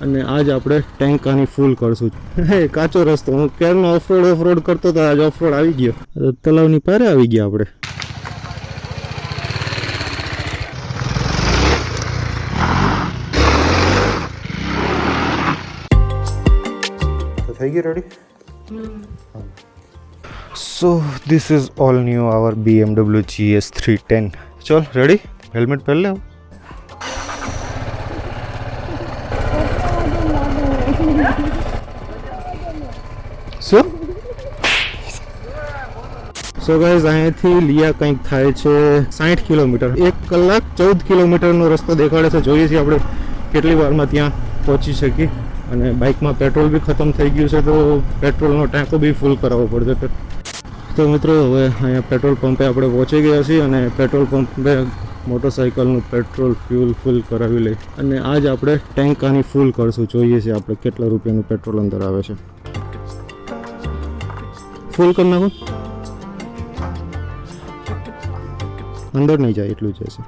અને આજ આપણે ટેન્ક આની ફૂલ કરશું. હે કાચો રસ્તો, હું ક્યારનો ઓફરોડ કરતો તો આજ ઓફરોડ આવી ગયો. તલાવની પારે આવી ગયા આપણે. તો થઈ ગયું ready. So this is all new our BMW GS 310. ચલ રેડી, હેલ્મેટ પહેર લે. સો ગાઈઝ, અહીંયાથી લિયા કંઈક થાય છે 60 કિલોમીટર. 1 કલાક 14 કિલોમીટરનો રસ્તો દેખાડે છે. જોઈએ છીએ આપણે કેટલી વારમાં ત્યાં પહોંચી શકીએ. અને બાઇકમાં પેટ્રોલ બી ખતમ થઈ ગયું છે, તો પેટ્રોલનો ટાંકો બી ફૂલ કરાવવો પડશે. તો મિત્રો, હવે અહીંયા પેટ્રોલ પંપે આપણે પહોંચી ગયા છીએ અને પેટ્રોલ પંપે મોટરસાઇકલનું પેટ્રોલ ફૂલ કરાવી લઈ અને આજ આપણે ટેન્ક આની ફૂલ કરશું. જોઈએ છીએ આપણે કેટલા રૂપિયાનું પેટ્રોલ અંદર આવે છે. ફૂલ કરી નાખો, અંદર નહીં જાય એટલું જશે.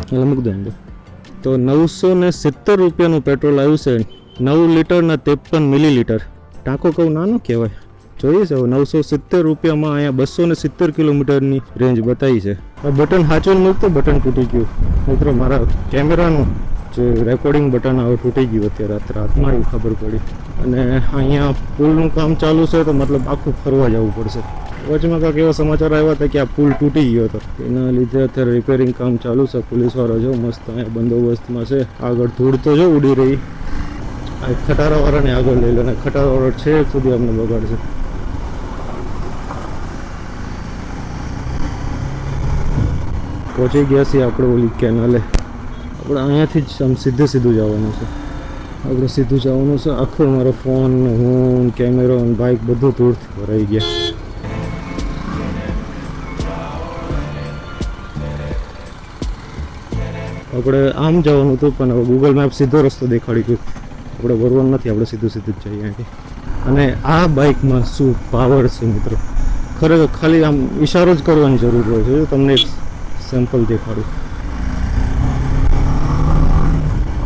એટલે મૂક દે અંદર. તો 970 રૂપિયાનું પેટ્રોલ આવ્યું છે. 9 લીટરના 53 મિલીલીટર. ટાંકો કહું નાનો કહેવાય. જોઈએ છે 970 રૂપિયામાં અહીંયા 270 કિલોમીટરની રેન્જ બતાવી છે. આ બટન હાચવીને મૂકતો, બટન તૂટી ગયું મિત્રો. મારા કેમેરાનું જે રેકોર્ડિંગ બટન આવે તૂટી ગયું અત્યારે રાતમાં એવું ખબર પડી. અને અહીંયા પુલનું કામ ચાલુ છે, તો મતલબ આખું ફરવા જવું પડશે. વચમાં કાંઈક એવા સમાચાર આવ્યા હતા કે આ પુલ તૂટી ગયો હતો, એના લીધે અત્યારે રિપેરિંગ કામ ચાલુ છે. પોલીસવાળા જો મસ્ત અહીંયા બંદોબસ્તમાં છે. આગળ ધૂળ તો જો ઉડી રહી. આ ખટારાવાળાને આગળ લઈ લે અને ખટારાવાળા છે સુધી અમને બગાડશે. પહોંચી ગયા છીએ આપણે ઓલી કેનાલે. આપણે અહીંયાથી જ આમ સીધું જવાનું છે. આપણે સીધું જવાનું છે. આખો મારો ફોન, હું, કેમેરો અને બાઇક બધું ધૂળથી ભરાઈ ગયા. આપણે આમ જવાનું હતું, પણ હવે ગૂગલ મેપ સીધો રસ્તો દેખાડી ગયું. આપણે વરવાનું નથી, આપણે સીધું જ જઈએ અહીંથી. અને આ બાઇકમાં શું પાવર છે મિત્રો, ખરેખર ખાલી આમ ઇશારો જ કરવાની જરૂર હોય છે. તમને એક સેમ્પલ દેખાડું.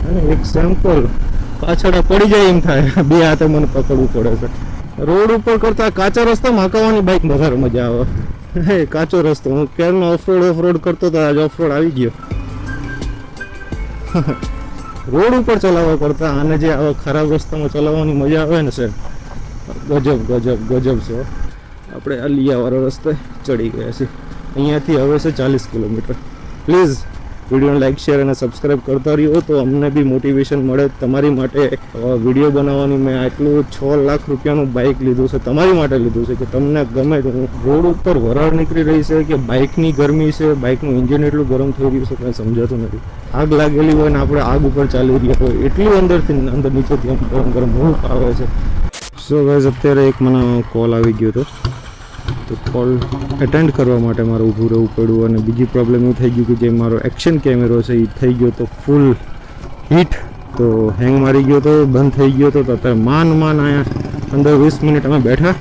અને એક સેમ્પલ પાછળ પડી જાય એમ થાય. બે હાથે મને પકડવું પડે છે. રોડ ઉપર કરતા કાચા રસ્તામાં હકાવવાની બાઇક વધારે મજા આવે. હે કાચો રસ્તો, હું ક્યારનો ઓફરોડ કરતો તો આજ ઓફરોડ આવી ગયો. રોડ ઉપર ચલાવવા કરતા આને જે આવા ખરાબ રસ્તામાં ચલાવવાની મજા આવે ને સર, ગજબ છે. આપણે આ લિયાવાળા રસ્તે ચડી ગયા છીએ. અહીંયાથી હવે છે 40 કિલોમીટર. પ્લીઝ વિડીયોને લાઇક, શેર અને સબસ્ક્રાઈબ કરતા રહ્યો, તો અમને બી મોટિવેશન મળે. તમારી માટે વિડીયો બનાવવાની મેં આટલું 6 લાખ રૂપિયાનું બાઇક લીધું છે, તમારી માટે લીધું છે કે તમને ગમે તો. રોડ ઉપર વરાળ નીકળી રહી છે કે બાઇકની ગરમી છે, બાઇકનું એન્જિન એટલું ગરમ થઈ રહ્યું છે કંઈ સમજાતું નથી. આગ લાગેલી હોય ને આપણે આગ ઉપર ચાલી રહ્યા હોય એટલું અંદર નીચેથી ગરમ હૂંફ આવે છે. સો ગાઈઝ, અત્યારે એક મને કોલ આવી ગયો હતો, તો કોલ એટેન્ડ કરવા માટે મારે ઊભું રહેવું પડ્યું. અને બીજી પ્રોબ્લેમ એવું થઈ ગયું કે જે મારો એક્શન કેમેરો છે એ થઈ ગયો તો ફૂલ હીટ, તો હેંગ મારી ગયો તો, બંધ થઈ ગયો તો. અત્યારે માન અહીંયા અંદર 20 મિનિટ અમે બેઠા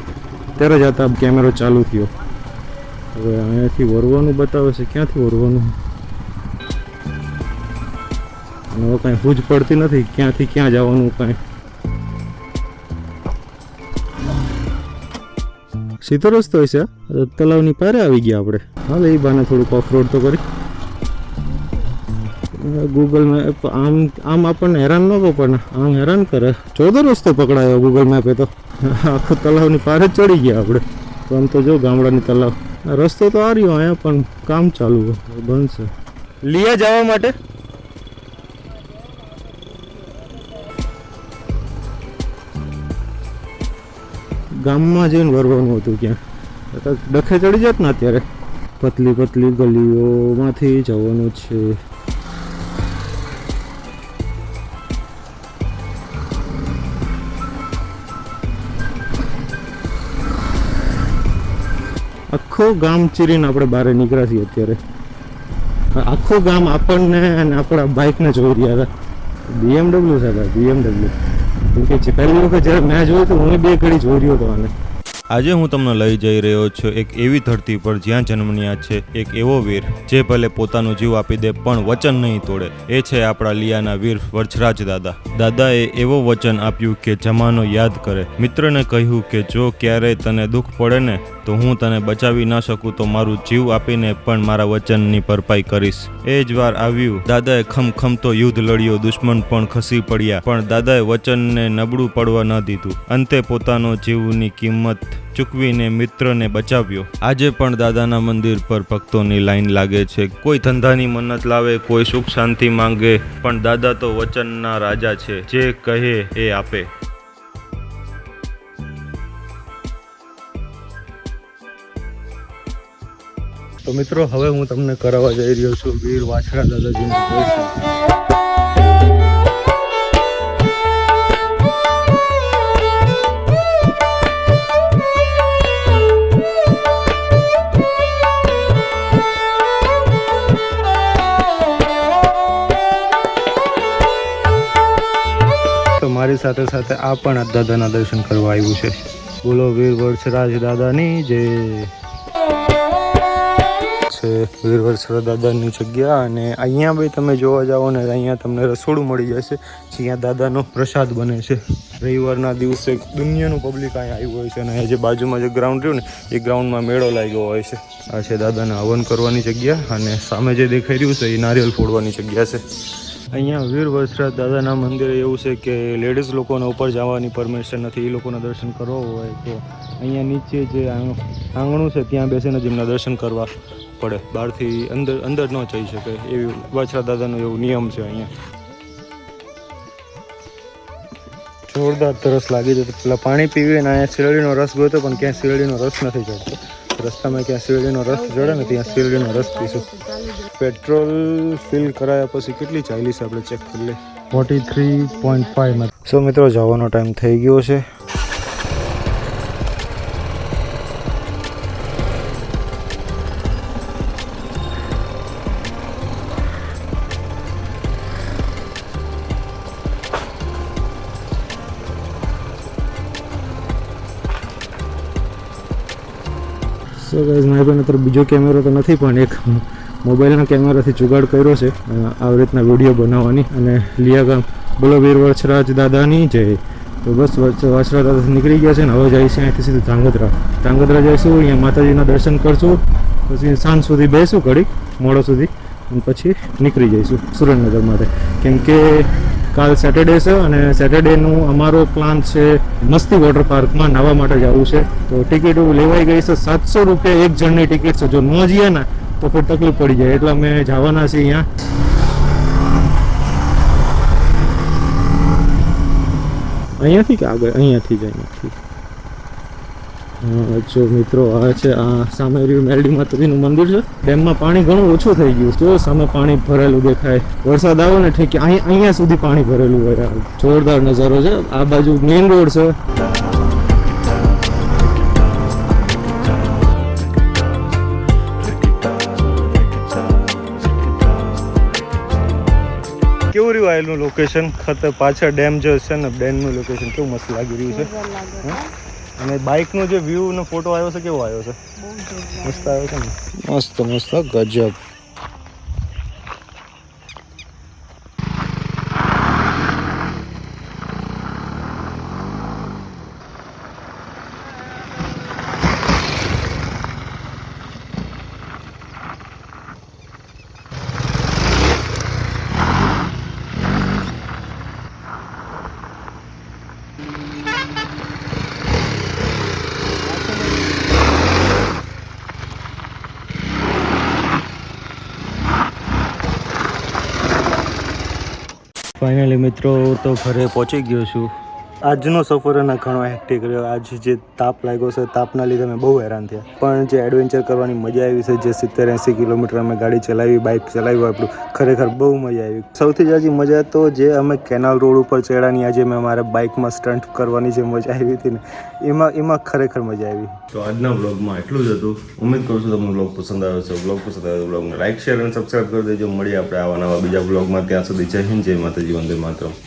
ત્યારે જ હતા કેમેરો ચાલુ થયો. હવે અહીંયાથી વરવાનું બતાવે છે, ક્યાંથી વરવાનું અને હવે કાંઈ હૂજ પડતી નથી ક્યાંથી ક્યાં જવાનું કાંઈ. સીધો રસ્તો હશે. તલાવની પારે આવી ગયા આપણે. હાલ એ બાને થોડુંક ઓફરોડ તો કરી. ગૂગલ મેપ આમ આપણને હેરાન ન કરો, પણ આમ હેરાન કરે. ચોથો રસ્તો પકડાયો ગૂગલ મેપે તો. આખો તલાવની પારે જ ચડી ગયા આપણે. તો આમ તો જો ગામડાની તલાવ રસ્તો તો આ રહ્યો અહીંયા, પણ કામ ચાલુ બંધ છે. લિયા જવા માટે ગામમાં જઈને વરવાનું હતું ક્યાં. ડખે ચડી જાત ને અત્યારે. પતલી ગલીઓમાંથી જવાનું છે. આખું ગામ ચીરીને આપણે બહાર નીકળ્યા છીએ અત્યારે. આખું ગામ આપણને અને આપણા બાઇકને જોઈ રહ્યા હતા. BMW છે ભાઈ, BMW. કેમ કે પહેલી વખત જ્યારે મેં જોયું તો હું 2 ઘડી જોઈ રહ્યો હતો આને. આજે હું તમને લઈ જઈ રહ્યો છું એક એવી ધરતી પર જ્યાં જન્મન્યા છે એક એવો વીર જે ભલે પોતાનો જીવ આપી દે પણ વચન નહીં તોડે. એ છે આપણા લિયાના વીર વર્ષરાજ દાદા. દાદાએ એવો વચન આપ્યું કે જમાનો યાદ કરે. મિત્રને કહ્યું કે જો ક્યારેય તને દુઃખ પડે ને તો હું તને બચાવી ન શકું તો મારું જીવ આપીને પણ મારા વચનની ભરપાઈ કરીશ. એ જ વાર આવ્યું. દાદાએ ખમખમતો યુદ્ધ લડ્યો. દુશ્મન પણ ખસી પડ્યા પણ દાદાએ વચનને નબળું પડવા ન દીધું. અંતે પોતાનો જીવની કિંમત ચૂકવીને મિત્રને બચાવ્યો. આજે પણ દાદાના મંદિર પર ભક્તોની લાઈન લાગે છે. કોઈ ધંધાની મન્નત લાવે, કોઈ સુખ શાંતિ માંગે, પણ દાદા તો વચનના રાજા છે. જે કહે એ આપે. તો મિત્રો હવે હું તમને કરાવવા જઈ રહ્યો છું વીર વાછડા દાદાજીનું દર્શન. તો મારી સાથે સાથે આ પણ દાદાના દર્શન કરવા આવ્યું છે. બોલો વીર વર્ષરાજ દાદાની જય. છે વીર વર્ષરાજ દાદાની જગ્યા અને અહીંયા બી તમે જોવા જાઓ ને અહીંયા તમને રસોડું મળી જશે જ્યાં દાદાનો પ્રસાદ બને છે. રવિવારના દિવસે દુનિયાનું પબ્લિક અહીંયા આવ્યું હોય છે અને અહીંયા જે બાજુમાં જે ગ્રાઉન્ડ રહ્યું ને એ ગ્રાઉન્ડમાં મેળો લાગ્યો હોય છે. આ છે દાદાને હવન કરવાની જગ્યા અને સામે જે દેખાઈ રહ્યું છે એ નારિયેલ ફોડવાની જગ્યા છે. અહીંયા વીર વર્ષરાજ દાદાના મંદિરે એવું છે કે લેડીઝ લોકોને ઉપર જવાની પરમિશન નથી. એ લોકોના દર્શન કરવા હોય તો અહીંયા નીચે જે આંગણું છે ત્યાં બેસીને જ એમના દર્શન કરવા પડે. બહારથી અંદર ન જઈ શકે એવી વાછડા દાદાનો એવો નિયમ છે. અહીંયા જોરદાર તરસ લાગી જતો. પેલા પાણી પીવીને અહીંયા શેરડીનો રસ ગયો પણ ક્યાં શેરડીનો રસ નથી ચડતો. રસ્તામાં ક્યાં શેરડીનો રસ ચડે ને ત્યાં શેરડીનો રસ પીશું. પેટ્રોલ ફિલ કરાયા પછી કેટલી ચાલી છે આપણે ચેક કરી લઈએ. 43.5. સો મિત્રો જવાનો ટાઈમ થઈ ગયો છે. સો ગાઈઝ મારી પાસે અત્યારે બીજો કેમેરો તો નથી પણ એક મોબાઈલના કેમેરાથી જુગાડ કર્યો છે આવી રીતના વિડીયો બનાવવાની. અને લિયા બોલો વીર વર્ષરાજ દાદાની જય. તો બસ વાછડા દાદાથી નીકળી ગયા છે ને હવે જાય છે અહીંથી સીધું ધ્રાંગધ્રા જઈશું. અહીંયા માતાજીના દર્શન કરશું પછી સાંજ સુધી બેસું ઘડીક મોડો સુધી અને પછી નીકળી જઈશું સુરેન્દ્રનગર માટે. કેમ કે કાલ સેટરડે છે અને સેટરડેનું અમારો પ્લાન છે મસ્તી વોટર પાર્કમાં નાહવા માટે જવું છે. તો ટિકિટ લેવાઈ ગઈ છે 700 રૂપિયા એક જણની ટિકિટ છે. જો ન જઈએ ને તો ਫਿਰ તકલીફ પડી જાય એટલે અમે જવાના છીએ અહીંયા. અહીંયાથી કે આગળ અહીંયાથી જ અહીંયાથી. જો મિત્રો આ છે આ સામે રહ્યું મેલડી માતાજીનું મંદિર છે. ડેમમાં પાણી ઘણું ઓછું થઈ ગયું. જો સામે પાણી ભરેલું દેખાય. વરસાદ આવે ને ઠીક અહીંયા સુધી પાણી ભરેલું હોય. જોરદાર નજારો છે. આ બાજુ મેઇન રોડ છે. કેવું રહ્યું આયેલું લોકેશન ખતર પાછળ ડેમ જે છે ને ડેમનું લોકેશન કેવું મસ્ત લાગી રહ્યું છે. અને બાઇકનો જે વ્યૂ નો ફોટો આવ્યો છે કેવો આવ્યો છે? મસ્ત આવ્યો છે ને. મસ્ત ગજબ. ફાઇનલી મિત્રો તો ઘરે પહોંચી ગયો છું. આજનો સફર અને ઘણો હેક્ટિક રહ્યો. આજે જે તાપ લાગ્યો છે તાપના લીધે અમે બહુ હેરાન થયા. પણ જે એડવેન્ચર કરવાની મજા આવી છે, જે 70-80 કિલોમીટર અમે ગાડી ચલાવી, બાઇક ચલાવ્યું આપણું, ખરેખર બહુ મજા આવી. સૌથી જાજી મજા તો જે અમે કેનાલ રોડ ઉપર ચડ્યાની આજે મેં મારા બાઇકમાં સ્ટન્ટ કરવાની જે મજા આવી હતી ને એમાં ખરેખર મજા આવી. તો આજના બ્લોગમાં એટલું જ હતું. ઉમ્મીદ કરું છું તમને બ્લોગ પસંદ આવ્યો છે. બ્લોગ પસંદ આવ્યો તો બ્લોગને લાઈક, શેર અને સબસ્ક્રાઈબ કરી દેજો. મળીએ આપણે આવા નવા બીજા બ્લોગમાં. ત્યાં સુધી જય હિન્દ, જય માતાજી, વંદે માતરમ.